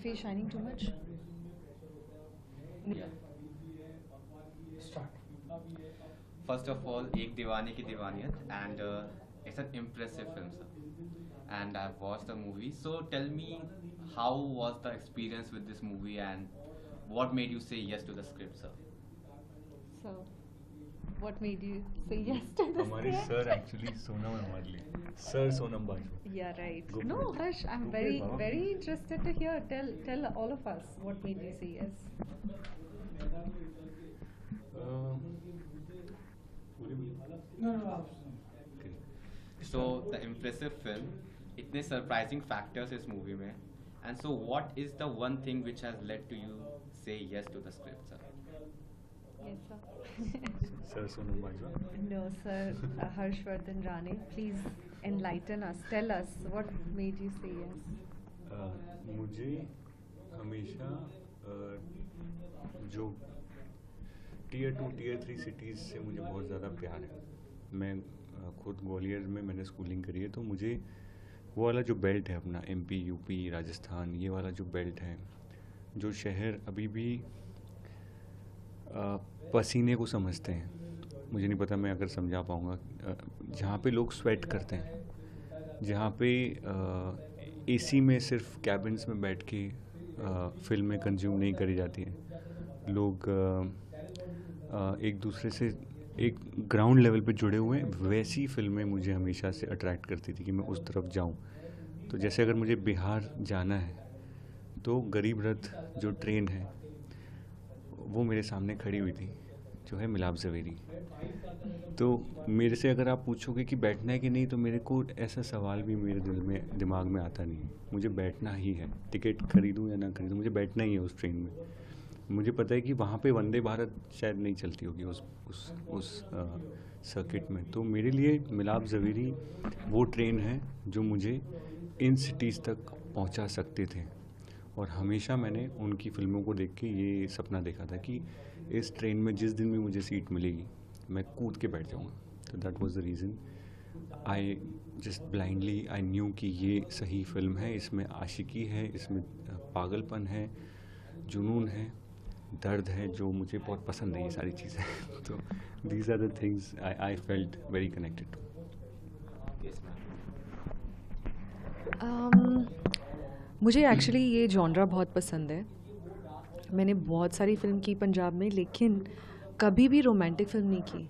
face shining too much? Yeah. First of all, एक दीवाने की Deewaniyat, and it's an impressive film, sir. And I've watched the movie. So tell me, how was the experience with this movie, and what made you say yes to the script, sir? So, what made you say yes to this? हमारे sir actually Sonam है हमारे लिए, sir Sonam Bajwa. Yeah, right. Go No, for it. Harsh, I'm Go for very, it, Baba. very interested to hear. Tell all of us what made you say yes. Okay. So the impressive film, इतने surprising factors इस movie में, and so what is the one thing which has led to you say yes to the script, sir? Yes, sir. Sir Sonam Bajwa. No, sir. Harshvardhan Rane, please enlighten us. Tell us what made you say yes. मुझे हमेशा जो tier 2 tier 3 cities से मुझे बहुत ज़्यादा प्यार है. मैं खुद ग्वालियर में मैंने स्कूलिंग करी है, तो मुझे वो वाला जो बेल्ट है अपना एमपी यूपी राजस्थान, ये वाला जो बेल्ट है, जो शहर अभी भी पसीने को समझते हैं, मुझे नहीं पता मैं अगर समझा पाऊँगा, जहाँ पे लोग स्वेट करते हैं, जहाँ पे एसी में सिर्फ कैबिन्स में बैठ के फिल्में कंज्यूम नहीं करी जाती हैं, लोग एक दूसरे से एक ग्राउंड लेवल पे जुड़े हुए हैं, वैसी फिल्में मुझे हमेशा से अट्रैक्ट करती थी कि मैं उस तरफ जाऊं. तो जैसे अगर मुझे बिहार जाना है तो गरीब रथ जो ट्रेन है वो मेरे सामने खड़ी हुई थी, जो है मिलाप ज़वेरी. तो मेरे से अगर आप पूछोगे कि बैठना है कि नहीं, तो मेरे को ऐसा सवाल भी मेरे दिमाग में आता नहीं है. मुझे बैठना ही है, टिकट खरीदूं या ना खरीदूं, मुझे बैठना ही है उस ट्रेन में. मुझे पता है कि वहाँ पे वंदे भारत शायद नहीं चलती होगी उस सर्किट में. तो मेरे लिए मिलाप ज़वेरी वो ट्रेन है जो मुझे इन सिटीज़ तक पहुँचा सकते थे. और हमेशा मैंने उनकी फ़िल्मों को देख के ये सपना देखा था कि इस ट्रेन में जिस दिन भी मुझे सीट मिलेगी मैं कूद के बैठ जाऊँगा. तो that was the reason I just blindly I knew कि ये सही फिल्म है. इसमें आशिकी है, इसमें पागलपन है, जुनून है, दर्द है, जो मुझे बहुत पसंद है ये सारी चीज़ें. तो these are the things I felt very connected to. Yes, ma'am. मुझे एक्चुअली ये जॉनरा बहुत पसंद है. मैंने बहुत सारी फ़िल्म की पंजाब में, लेकिन कभी भी रोमांटिक फ़िल्म नहीं की.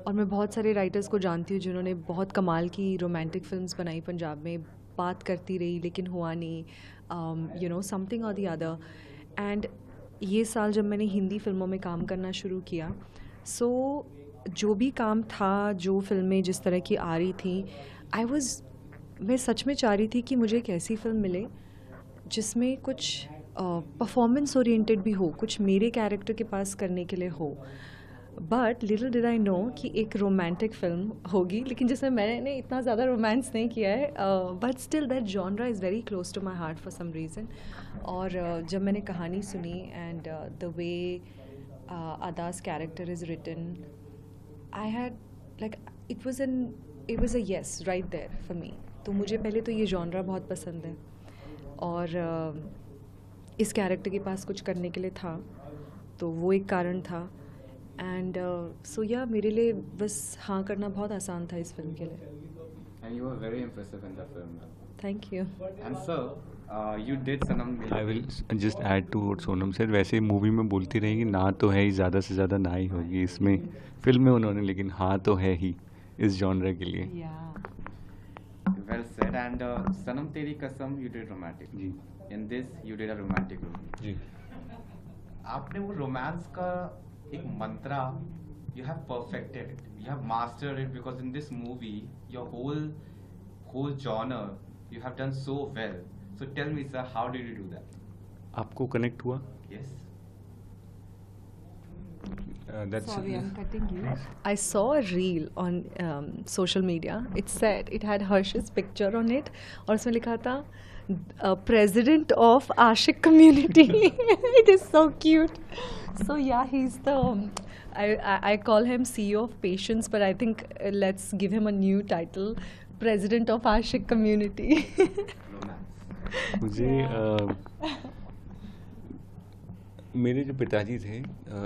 और मैं बहुत सारे राइटर्स को जानती हूँ जिन्होंने बहुत कमाल की रोमांटिक फ़िल्म्स बनाई पंजाब में. बात करती रही लेकिन हुआ नहीं, यू नो, समथिंग और द अदर. एंड ये साल जब मैंने हिंदी फ़िल्मों में काम करना शुरू किया, सो जो भी काम था, जो फ़िल्में जिस तरह की आ रही थी, मैं सच में चाह रही थी कि मुझे एक ऐसी फ़िल्म मिले जिसमें कुछ परफॉर्मेंस ओरिएंटेड भी हो, कुछ मेरे कैरेक्टर के पास करने के लिए हो. But little did I know कि एक रोमांटिक फ़िल्म होगी, लेकिन जिसमें मैंने इतना ज़्यादा रोमांस नहीं किया है. But still that genre is very close to my heart for some reason. और जब मैंने कहानी सुनी and the way Ada's character is written, I had like it was a yes right there for me. तो मुझे पहले तो ये जॉनरा बहुत पसंद है, और इस कैरेक्टर के पास कुछ करने के लिए था, तो वो एक कारण था. एंड सो या मेरे लिए बस हाँ करना बहुत आसान था इस फिल्म के लिए. And you were very impressive in the film, ma'am. Thank you. And sir, you did Sanam Milap. I will just add to what Sonam said. वैसे मूवी में बोलती रहेगी ना तो है ही, ज़्यादा से ज़्यादा ना ही होगी इसमें फिल्म में उन्होंने, लेकिन हाँ तो है ही इस जॉनरा के लिए. या Well said. And Sanam Teri Kasam, you did romantic. Ji In this, you did a romantic role. जी. आपने वो रोमांस का एक मंत्रा, you have perfected it, you have mastered it, because in this movie your whole genre you have done so well. So tell me, sir, how did you do that? आपको connect हुआ? Yes. That's Sorry, I'm cutting you. I saw a reel on social media. It had Harsh's picture on it, और उसमें लिखा था President of Ashik Community. It is so cute. So yeah, he's the I call him CEO of Patience, but I think let's give him a new title, President of Ashik Community. Romance. मुझे मेरे जो पिताजी थे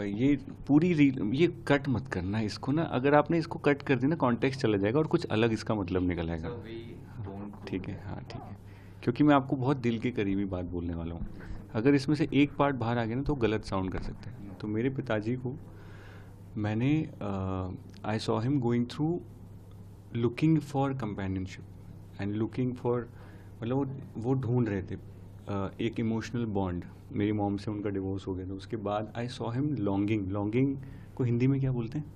ये पूरी reel ये cut मत करना इसको ना, अगर आपने इसको कट कर दिया ना कॉन्टेक्स्ट चला जाएगा और कुछ अलग इसका मतलब निकल आएगा। So we don't do ठीक है, हाँ ठीक है, क्योंकि मैं आपको बहुत दिल के करीबी बात बोलने वाला हूँ। अगर इसमें से एक पार्ट बाहर आ गया ना तो गलत साउंड कर सकते हैं। तो मेरे पिताजी को मैंने I saw him going through looking for companionship and looking for, मतलब वो ढूंढ रहे थे एक इमोशनल बॉन्ड। मेरी मॉम से उनका डिवोर्स हो गया था, उसके बाद I saw him longing. Longing को हिंदी में क्या बोलते हैं?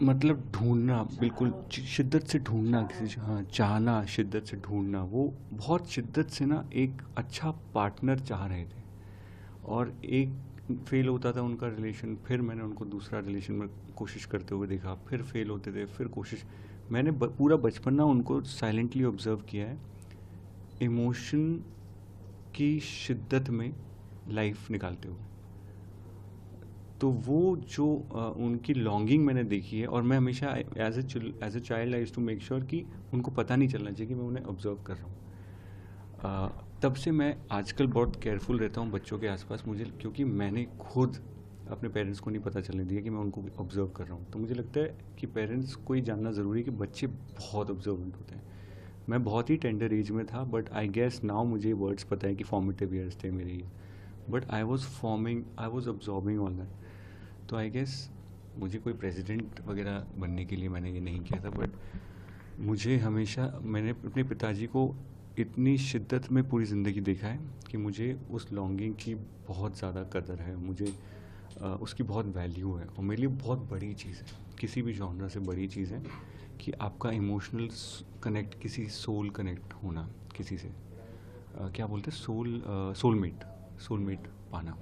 मतलब ढूंढना, बिल्कुल शिद्दत से ढूंढना किसी से, हाँ चाहना, शिद्दत से ढूंढना। वो बहुत शिद्दत से ना एक अच्छा पार्टनर चाह रहे थे, और एक फेल होता था उनका रिलेशन, फिर मैंने उनको दूसरा रिलेशन में कोशिश करते हुए देखा, फिर फेल होते थे, फिर कोशिश। मैंने पूरा बचपन ना उनको साइलेंटली ऑब्जर्व किया है, इमोशन की शिद्दत में लाइफ निकालते हुए। तो वो जो उनकी लॉन्गिंग मैंने देखी है, और मैं हमेशा as a child I used to make sure कि उनको पता नहीं चलना चाहिए कि मैं उन्हें ऑब्जर्व कर रहा हूँ। तब से मैं आजकल बहुत केयरफुल रहता हूँ बच्चों के आसपास, मुझे क्योंकि मैंने खुद अपने पेरेंट्स को नहीं पता चलने दिया कि मैं उनको ऑब्जर्व कर रहा हूँ। तो मुझे लगता है कि पेरेंट्स को ही जानना ज़रूरी है कि बच्चे बहुत ऑब्जर्वेंट होते हैं। मैं बहुत ही टेंडर एज में था, बट आई गेस नाउ मुझे वर्ड्स पता है कि फॉर्मेटिव ईयर्स थे मेरे ये, but I was absorbing all that. तो आई गेस मुझे कोई प्रेसिडेंट वगैरह बनने के लिए मैंने ये नहीं किया था, बट मुझे हमेशा, मैंने अपने पिताजी को इतनी शिद्दत में पूरी ज़िंदगी देखा है कि मुझे उस लॉन्गिंग की बहुत ज़्यादा कदर है, मुझे उसकी बहुत वैल्यू है। और मेरे लिए बहुत बड़ी चीज़ है, किसी भी जॉनर से बड़ी चीज़ है कि आपका इमोशनल कनेक्ट, किसी सोल कनेक्ट होना किसी से, क्या बोलते हैं, सोलमेट पाना।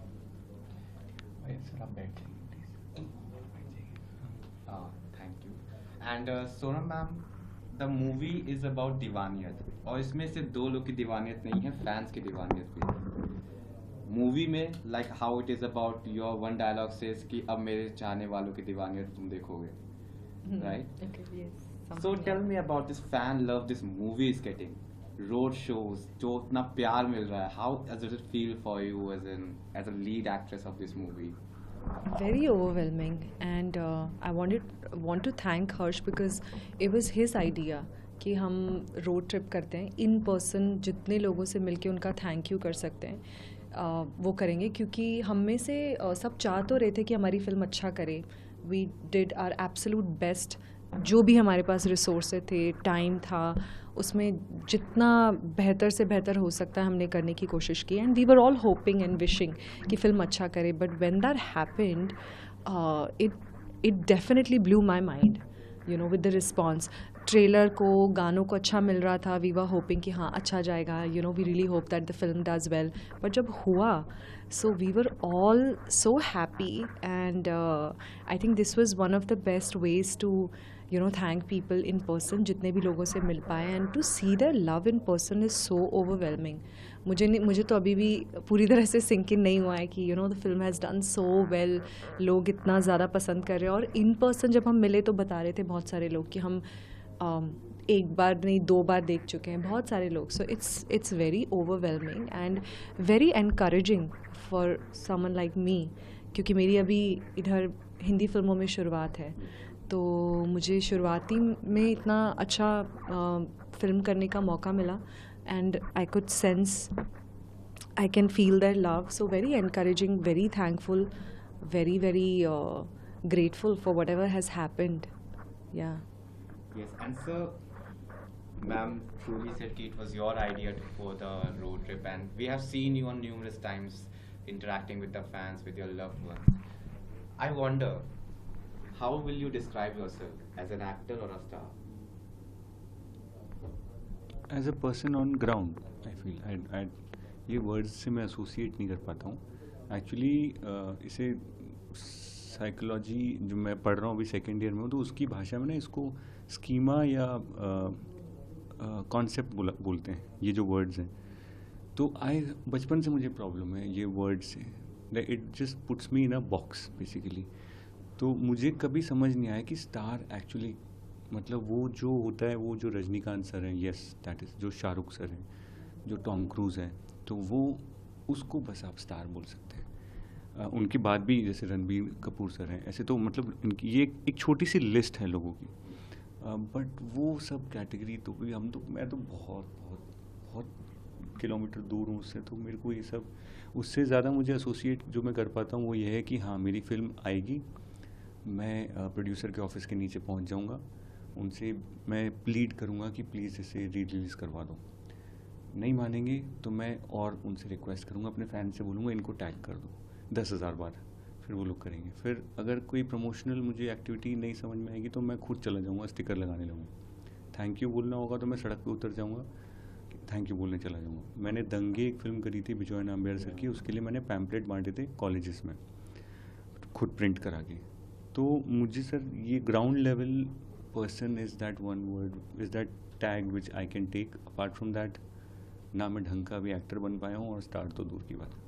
सर आप बैठ जाइए please. Thank you. And Sonam ma'am, the movie is about Deewaniyat, और इसमें सिर्फ दो लोग की दीवानियत नहीं है, फैंस की दीवानियत भी है। मूवी में like how it is about your one dialogue says कि अब मेरे चाहने वालों की दीवानियत तुम देखोगे, right? Okay, yes. So tell me about this fan love this movie is getting, road shows, जो इतना प्यार मिल रहा है, how does it feel for you as a lead actress of this movie? Very overwhelming, and I want to thank Harsh because it was his idea कि हम road trip करते हैं in person, जितने लोगों से मिलके उनका थैंक यू कर सकते हैं वो करेंगे, क्योंकि हम में से सब चाह तो रहे थे कि हमारी फिल्म अच्छा करे। We did our absolute best, जो भी हमारे पास रिसोर्सेज थे, टाइम था, उसमें जितना बेहतर से बेहतर हो सकता है हमने करने की कोशिश की, and we were all hoping and wishing कि फिल्म अच्छा करे। But when that happened, it definitely blew my mind, you know, with the response. Trailer को, गानों को अच्छा मिल रहा था, वी वर होपिंग कि हाँ अच्छा जाएगा, you know, we really hope that the film does well. But जब हुआ, so we were all so happy, and I think this was one of the best ways to you know thank people in person, जितने भी लोगों से मिल पाए, and to see their love in person is so overwhelming. मुझे तो अभी भी पूरी तरह से सिंक इन नहीं हुआ है कि you know the film has done so well, लोग इतना ज़्यादा पसंद कर रहे हैं। और इन पर्सन जब हम मिले तो बता रहे थे बहुत सारे लोग कि हम एक बार नहीं 2 बार देख चुके हैं, बहुत सारे लोग। So it's very overwhelming and very encouraging for someone like me, क्योंकि मेरी अभी इधर हिंदी फिल्मों में शुरुआत है, तो मुझे शुरुआती में इतना अच्छा फिल्म करने का मौका मिला, and I could sense, I can feel their love, so very encouraging, very thankful, very grateful for whatever has happened. Yeah. Yes, and so ma'am truly said कि it was your idea for the road trip, and we have seen you on numerous times interacting with the fans, with your loved ones. I wonder, how will you describe yourself, as an actor or a star? As a person on ground, I feel ये words से मैं associate नहीं कर पाता हूँ actually. इसे psychology जो मैं पढ़ रहा हूँ अभी सेकेंड ईयर में हूँ, तो उसकी भाषा में ना इसको स्कीमा या कॉन्सेप्ट बोलते हैं, ये जो वर्ड्स हैं। तो बचपन से मुझे प्रॉब्लम है ये वर्ड से, it just puts me in a box basically. तो मुझे कभी समझ नहीं आया कि स्टार एक्चुअली मतलब वो जो होता है, वो जो रजनीकांत सर हैं, यस दैट इज़, जो शाहरुख सर हैं, जो टॉम क्रूज़ हैं, तो वो उसको बस आप स्टार बोल सकते हैं। उनके बाद भी जैसे रणबीर कपूर सर हैं, ऐसे तो मतलब इनकी ये एक छोटी सी लिस्ट है लोगों की, बट वो सब कैटेगरी तो भी हम तो, मैं तो बहुत बहुत बहुत किलोमीटर दूर हूँ उससे, तो मेरे को ये सब, उससे ज़्यादा मुझे एसोसिएट जो मैं कर पाता हूँ वो ये है कि हाँ मेरी फिल्म आएगी, मैं प्रोड्यूसर के ऑफिस के नीचे पहुँच जाऊँगा, उनसे मैं प्लीड करूँगा कि प्लीज़ इसे री रिलीज़ करवा दो, नहीं मानेंगे तो मैं और उनसे रिक्वेस्ट करूँगा, अपने फ़ैन से बोलूँगा इनको टैग कर दो 10,000 बार, फिर वो लोग करेंगे। फिर अगर कोई प्रमोशनल मुझे एक्टिविटी नहीं समझ में आएगी तो मैं खुद चला जाऊँगा, स्टिकर लगाने लगूँगा। थैंक यू बोलना होगा तो मैं सड़क पे उतर जाऊँगा, थैंक यू बोलने चला जाऊँगा। मैंने दंगे एक फ़िल्म करी थी बिजॉय नाम्बियार सर की, उसके लिए मैंने पैम्पलेट बांटे थे कॉलेजेस में खुद प्रिंट करा के। तो मुझे सर ये ground level person is that one word, is that tag which I can take. Apart from that ना मैं ढंग का भी एक्टर बन पाया हूँ और स्टार तो दूर की बात है।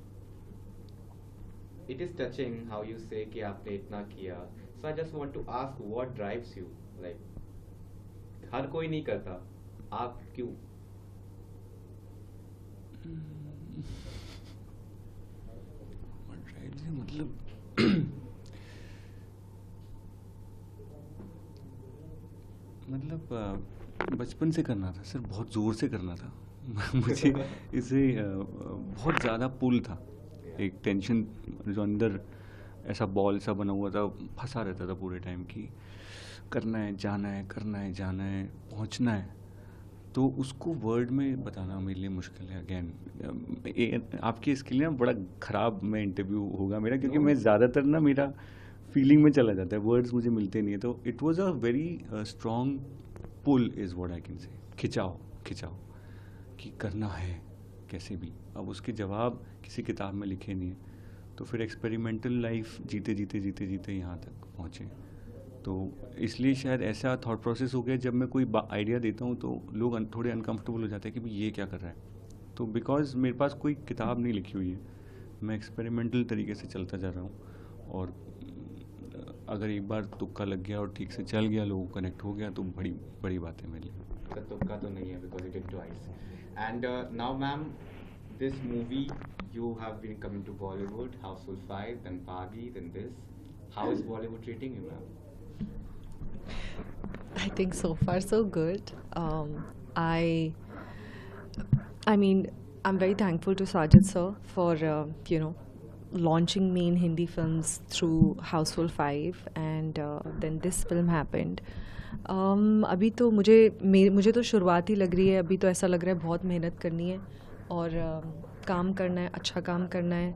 It is touching how you say कि आपने इतना किया. So I just want to ask what drives you? Like हर कोई नहीं करता, आप क्यों? मतलब मतलब बचपन से करना था सर, बहुत ज़ोर से करना था। मुझे इसे बहुत ज़्यादा पुल था, एक टेंशन जो अंदर ऐसा बॉल सा बना हुआ था, फंसा रहता था पूरे टाइम की करना है, जाना है, करना है, जाना है, पहुंचना है। तो उसको वर्ड में बताना मेरे लिए मुश्किल है। अगेन आपकी इसके लिए बड़ा ख़राब में इंटरव्यू होगा मेरा, क्योंकि मैं ज़्यादातर ना मेरा फीलिंग में चला जाता है, वर्ड्स मुझे मिलते नहीं है। तो it was a very strong pull is what I can say, खिंचाव खिंचाव कि करना है कैसे भी। अब उसके जवाब किसी किताब में लिखे नहीं है, तो फिर एक्सपेरिमेंटल लाइफ जीते जीते जीते जीते यहाँ तक पहुँचे। तो इसलिए शायद ऐसा थॉट प्रोसेस हो गया, जब मैं कोई आइडिया देता हूँ तो लोग थोड़े अनकंफर्टेबल हो जाते हैं कि भाई ये क्या कर रहा है। तो बिकॉज मेरे पास कोई किताब नहीं लिखी हुई है, मैं एक्सपेरिमेंटल तरीके से चलता जा रहा हूँ, और अगर एक बार तुक्का लग गया और ठीक से चल गया, लोगों को कनेक्ट हो गया, तो बड़ी बड़ी बात है मेरे लिए। तुक्का तो नहीं है, because it is twice. And now ma'am, this movie you have been coming to Bollywood, Houseful 5, then Bagi, then this. How is Bollywood treating you, ma'am? I think so far so good. I mean, I'm very thankful to Sajid sir for launching me in Hindi films through Houseful 5, and then this film happened. अभी तो मुझे तो शुरुआत ही लग रही है, अभी तो ऐसा लग रहा है बहुत मेहनत करनी है और काम करना है, अच्छा काम करना है।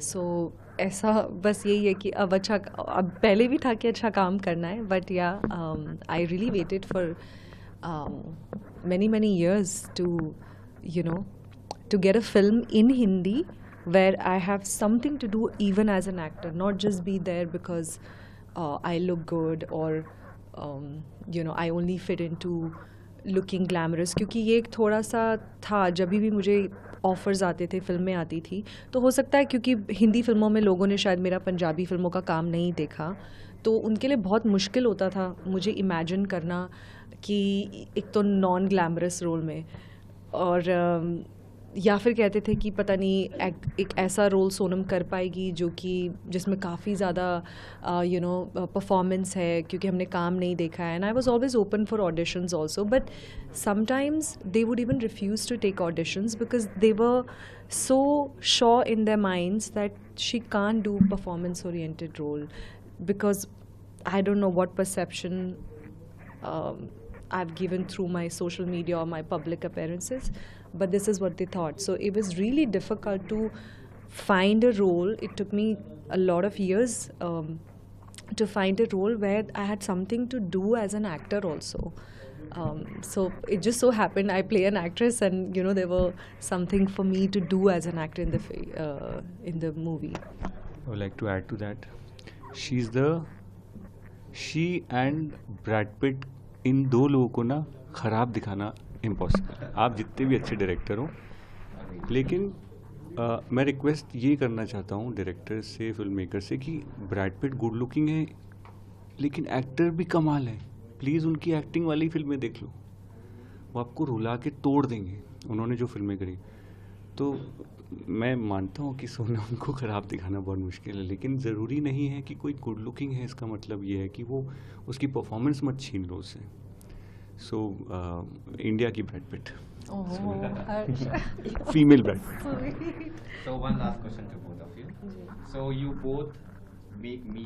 सो ऐसा बस यही है कि अब पहले भी था कि अच्छा काम करना है, बट या I really waited for many years to get a film in Hindi where I have something to do even as an actor, not just be there because I look good or I only fit into looking glamorous. क्योंकि ये एक थोड़ा सा था, जब भी मुझे offers आते थे, फिल्में आती थी, तो हो सकता है क्योंकि हिंदी फिल्मों में लोगों ने शायद मेरा पंजाबी फिल्मों का काम नहीं देखा, तो उनके लिए बहुत मुश्किल होता था मुझे इमेजिन करना कि एक तो नॉन ग्लैमरस रोल में, और या फिर कहते थे कि पता नहीं एक ऐसा रोल सोनम कर पाएगी जो कि जिसमें काफ़ी ज़्यादा परफॉर्मेंस है, क्योंकि हमने काम नहीं देखा है। And I was always open for auditions also, but sometimes they would even refuse to take auditions because they were so sure in their minds that she can't do performance oriented role, because I don't know what perception I've given through my social media or my public appearances, but this is what they thought. So it was really difficult to find a role. It took me a lot of years to find a role where I had something to do as an actor also. So it just so happened I play an actress, and there were something for me to do as an actor in the movie. I would like to add to that. She and Brad Pitt, इन दो लोगों को ना ख़राब दिखाना impossible है, आप जितने भी अच्छे डायरेक्टर हो। लेकिन मैं रिक्वेस्ट ये करना चाहता हूँ डायरेक्टर से, फिल्म मेकर से, कि ब्रैड पिट गुड लुकिंग है लेकिन एक्टर भी कमाल है, प्लीज़ उनकी एक्टिंग वाली फिल्में देख लो, वो आपको रुला के तोड़ देंगे। उन्होंने जो फिल्में करी, तो मैं मानता हूँ कि सोनम को ख़राब दिखाना बहुत मुश्किल है, लेकिन ज़रूरी नहीं है कि कोई गुड लुकिंग है इसका मतलब ये है कि वो उसकी परफॉर्मेंस मत छीन लो उससे. सो इंडिया की Brad Pitt, female Brad Pitt. So one last question to both of you. So you both make me